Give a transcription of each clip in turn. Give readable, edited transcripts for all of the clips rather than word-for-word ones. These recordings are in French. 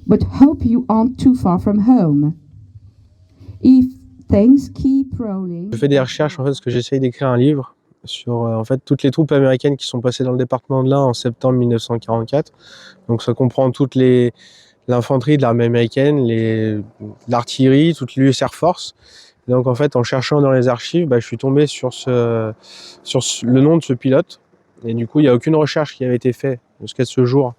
but hope you aren't too far from home. If things keep rolling... Je fais des recherches en fait parce que j'essaye d'écrire un livre sur en fait toutes les troupes américaines qui sont passées dans le département de l'Ain en septembre 1944. Donc ça comprend l'infanterie de l'armée américaine, l'artillerie, toute l'US Air Force. Et donc en fait en cherchant dans les archives, je suis tombé sur le nom de ce pilote. Et du coup il n'y a aucune recherche qui avait été faite jusqu'à ce jour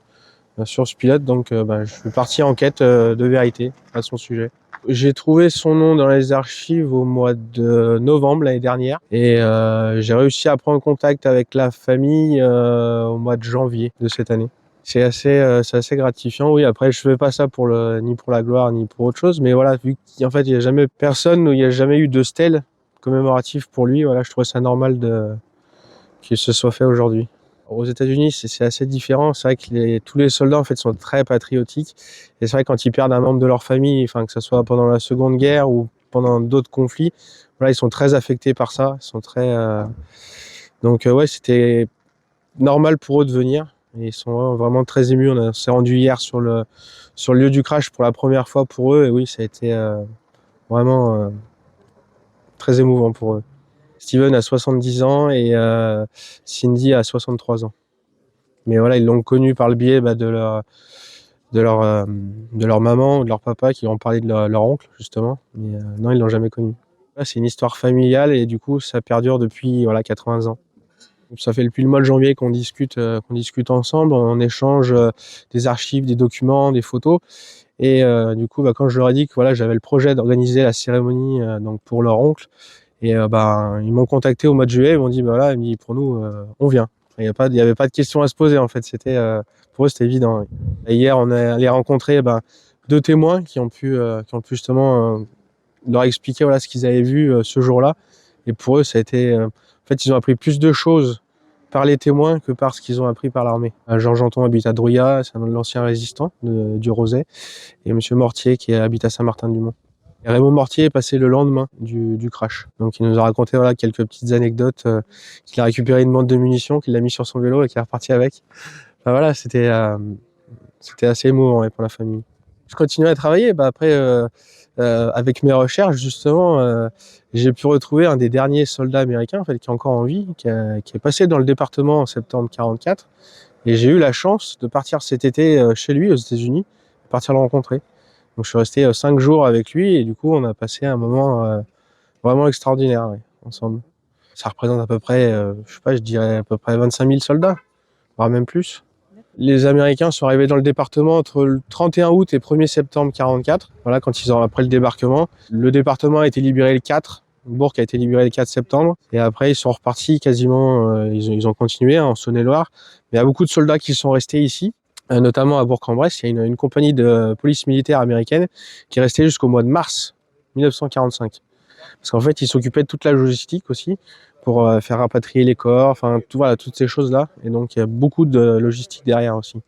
sur ce pilote. Donc je suis parti en quête de vérité à son sujet. J'ai trouvé son nom dans les archives au mois de novembre l'année dernière et j'ai réussi à prendre contact avec la famille au mois de janvier de cette année. C'est assez gratifiant. Oui, après je fais pas ça ni pour la gloire ni pour autre chose, mais voilà, vu qu'en fait il n'y a jamais personne, il n'y a jamais eu de stèle commémorative pour lui, voilà, je trouvais ça normal qu'il se soit fait aujourd'hui. Aux États-Unis, c'est assez différent. C'est vrai que tous les soldats en fait sont très patriotiques. Et c'est vrai que quand ils perdent un membre de leur famille, enfin que ce soit pendant la Seconde Guerre ou pendant d'autres conflits, voilà, ils sont très affectés par ça. Ils sont très donc ouais, c'était normal pour eux de venir. Et ils sont vraiment très émus. On s'est rendu hier sur le lieu du crash pour la première fois pour eux. Et oui, ça a été vraiment très émouvant pour eux. Steven a 70 ans et Cindy a 63 ans. Mais voilà, ils l'ont connu par le biais de leur maman ou de leur papa qui ont parlé de leur oncle, justement. Mais non, ils l'ont jamais connu. Là, c'est une histoire familiale et du coup, ça perdure depuis 80 ans. Ça fait depuis le mois de janvier qu'on discute ensemble, on échange des archives, des documents, des photos. Et du coup, quand je leur ai dit que j'avais le projet d'organiser la cérémonie donc pour leur oncle, et ils m'ont contacté au mois de juillet, ils m'ont dit pour nous, on vient. Il n'y avait pas de questions à se poser en fait, pour eux c'était évident. Oui. Et hier on est allé rencontrer 2 témoins qui ont pu justement leur expliquer ce qu'ils avaient vu ce jour-là. Et pour eux ça a été, en fait ils ont appris plus de choses par les témoins que par ce qu'ils ont appris par l'armée. Georges Anton habite à Drouillat, c'est un de l'ancien résistant du Roset, et Monsieur Mortier qui habite à Saint-Martin-du-Mont. Et Raymond Mortier est passé le lendemain du crash. Donc il nous a raconté quelques petites anecdotes, qu'il a récupéré une bande de munitions, qu'il l'a mis sur son vélo et qu'il est reparti avec. Enfin, c'était assez émouvant pour la famille. Je continue à travailler. Après, avec mes recherches, justement, j'ai pu retrouver un des derniers soldats américains qui est encore en vie, qui est passé dans le département en septembre 1944. Et j'ai eu la chance de partir cet été chez lui aux États-Unis, partir le rencontrer. Donc je suis resté 5 jours avec lui et du coup on a passé un moment vraiment extraordinaire ensemble. Ça représente à peu près, je dirais à peu près 25 000 soldats, voire même plus. Les Américains sont arrivés dans le département entre le 31 août et 1er septembre 1944, quand ils ont après le débarquement. Le département a été libéré le 4, Bourg a été libéré le 4 septembre, et après ils sont repartis quasiment, ils ont continué en Saône-et-Loire. Mais il y a beaucoup de soldats qui sont restés ici. Notamment à Bourg-en-Bresse, il y a une compagnie de police militaire américaine qui est restée jusqu'au mois de mars 1945. Parce qu'en fait, ils s'occupaient de toute la logistique aussi pour faire rapatrier les corps, toutes ces choses-là. Et donc, il y a beaucoup de logistique derrière aussi.